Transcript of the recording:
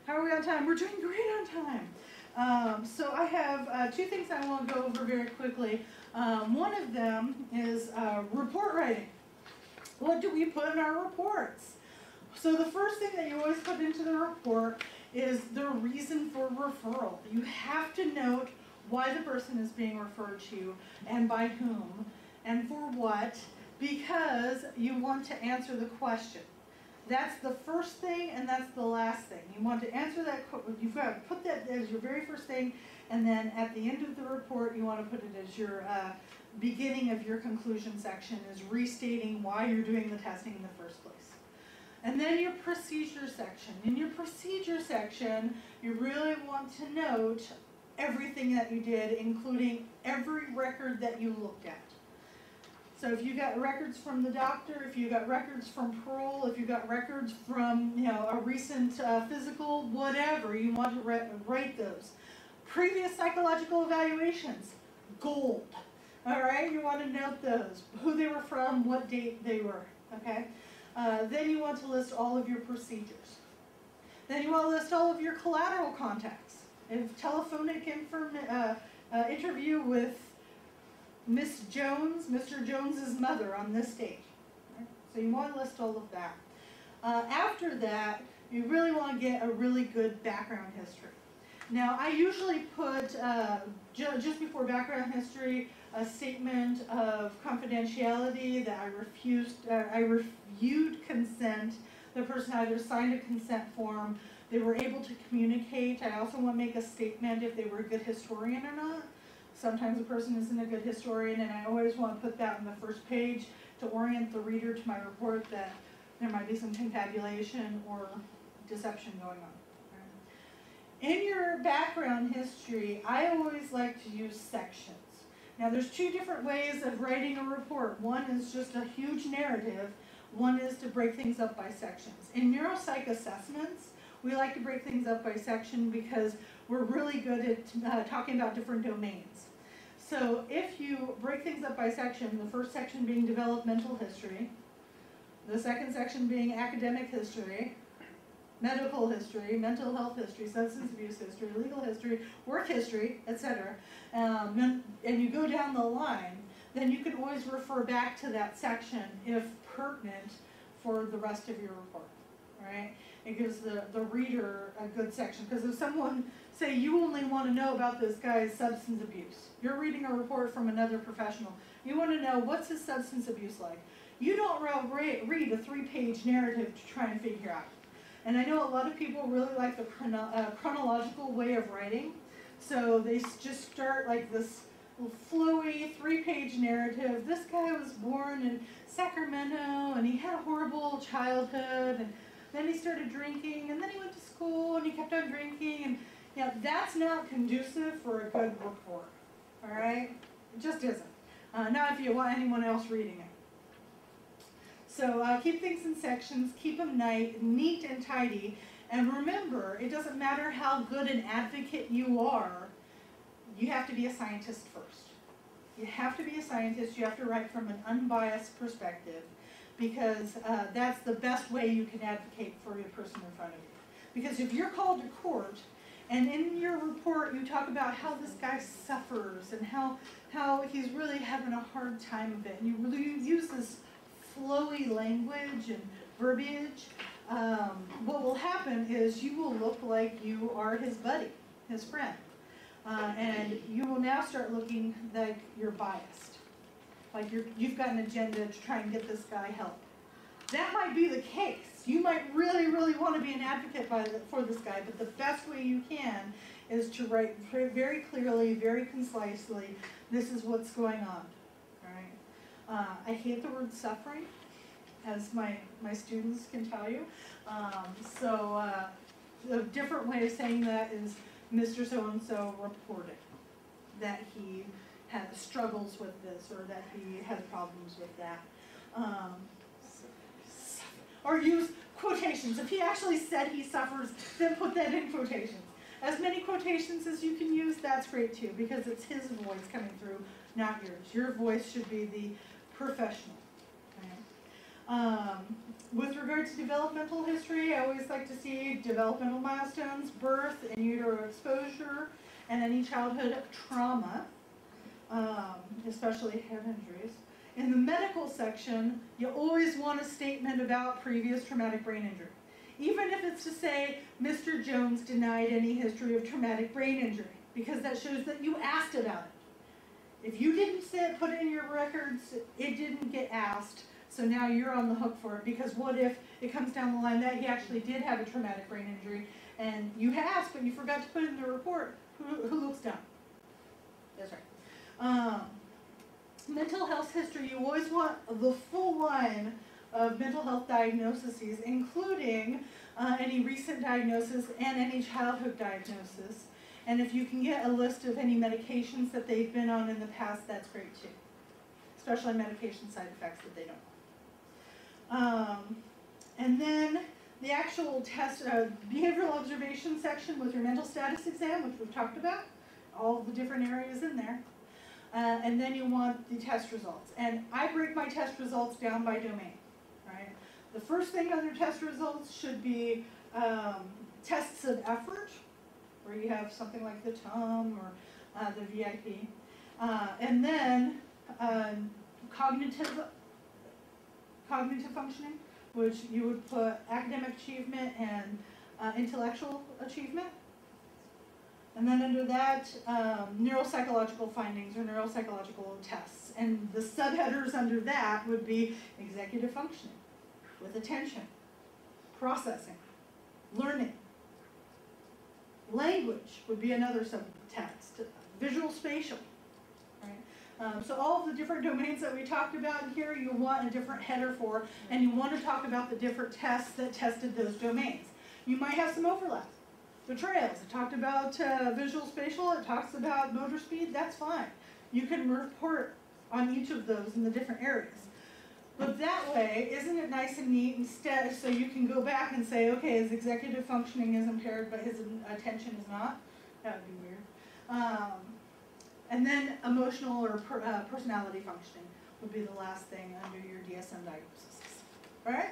How are we on time? We're doing great on time. So I have two things I want to go over very quickly. One of them is report writing. What do we put in our reports? So the first thing that you always put into the report is the reason for referral. You have to note why the person is being referred to and by whom and for what, because you want to answer the question. That's the first thing and that's the last thing. You want to answer that, you've got to put that as your very first thing, and then at the end of the report you want to put it as your beginning of your conclusion section, is restating why you're doing the testing in the first place. And then your procedure section. In your procedure section, you really want to note everything that you did, including every record that you looked at. So if you got records from the doctor, if you got records from parole, if you got records from a recent physical, whatever, you want to write those. Previous psychological evaluations, gold. All right, you want to note those, who they were from, what date they were. Okay. Then you want to list all of your procedures. Then you want to list all of your collateral contacts. If telephonic interview with Miss Jones, Mr. Jones's mother on this date. Right? So you want to list all of that. After that, you really want to get a really good background history. Now, I usually put, just before background history, a statement of confidentiality that I reviewed consent. The person either signed a consent form, they were able to communicate. I also want to make a statement if they were a good historian or not. Sometimes a person isn't a good historian, and I always want to put that on the first page to orient the reader to my report that there might be some confabulation or deception going on. In your background history, I always like to use sections. Now there's two different ways of writing a report. One is just a huge narrative. One is to break things up by sections. In neuropsych assessments, we like to break things up by section because we're really good at talking about different domains. So if you break things up by section, the first section being developmental history, the second section being academic history, medical history, mental health history, substance abuse history, legal history, work history, etc. And you go down the line, then you can always refer back to that section if pertinent for the rest of your report. Right? It gives the reader a good section, because if someone, say you only want to know about this guy's substance abuse, you're reading a report from another professional, you want to know what's his substance abuse like. You don't read a 3-page narrative to try and figure out. And I know a lot of people really like the chronological way of writing, so they just start like this flowy 3-page narrative. This guy was born in Sacramento, and he had a horrible childhood, and then he started drinking, and then he went to school, and he kept on drinking, and that's not conducive for a good report, all right? It just isn't. Not if you want anyone else reading it. So keep things in sections, keep them neat and tidy, and remember, it doesn't matter how good an advocate you are, you have to be a scientist first. You have to be a scientist, you have to write from an unbiased perspective, because that's the best way you can advocate for the person in front of you. Because if you're called to court, and in your report you talk about how this guy suffers, and how he's really having a hard time of it, and you really use this flowy language and verbiage, what will happen is you will look like you are his buddy, his friend. And you will now start looking like you're biased. Like you've got an agenda to try and get this guy help. That might be the case. You might really, really want to be an advocate for this guy, but the best way you can is to write very clearly, very concisely, this is what's going on. All right? I hate the word suffering, as my students can tell you. A different way of saying that is Mr. So-and-so reported that he has struggles with this, or that he has problems with that. Or use quotations. If he actually said he suffers, then put that in quotations. As many quotations as you can use, that's great too, because it's his voice coming through, not yours. Your voice should be the professional. With regard to developmental history, I always like to see developmental milestones, birth, in utero exposure, and any childhood trauma, especially head injuries. In the medical section, you always want a statement about previous traumatic brain injury. Even if it's to say, Mr. Jones denied any history of traumatic brain injury, because that shows that you asked about it. If you didn't put it in your records, it didn't get asked, so now you're on the hook for it, because what if it comes down the line that he actually did have a traumatic brain injury, and you asked, but you forgot to put it in the report? Who looks dumb? That's right. Mental health history, you always want the full line of mental health diagnoses, including any recent diagnosis and any childhood diagnosis. And if you can get a list of any medications that they've been on in the past, that's great too. Especially medication side effects that they don't want. And then the actual test, behavioral observation section with your mental status exam, which we've talked about, all the different areas in there. And then you want the test results. And I break my test results down by domain, right? The first thing on your test results should be tests of effort, where you have something like the TOM or the VIP. And then cognitive functioning, which you would put academic achievement and intellectual achievement. And then under that, neuropsychological findings or neuropsychological tests. And the subheaders under that would be executive functioning, with attention, processing, learning. Language would be another subtext, visual spatial. Right? So all of the different domains that we talked about in here, you want a different header for, and you want to talk about the different tests that tested those domains. You might have some overlap. The trails, it talked about visual spatial, it talks about motor speed, that's fine. You can report on each of those in the different areas. But that way, isn't it nice and neat instead, so you can go back and say, okay, his executive functioning is impaired, but his attention is not? That would be weird. And then emotional or personality functioning would be the last thing under your DSM diagnosis. All right?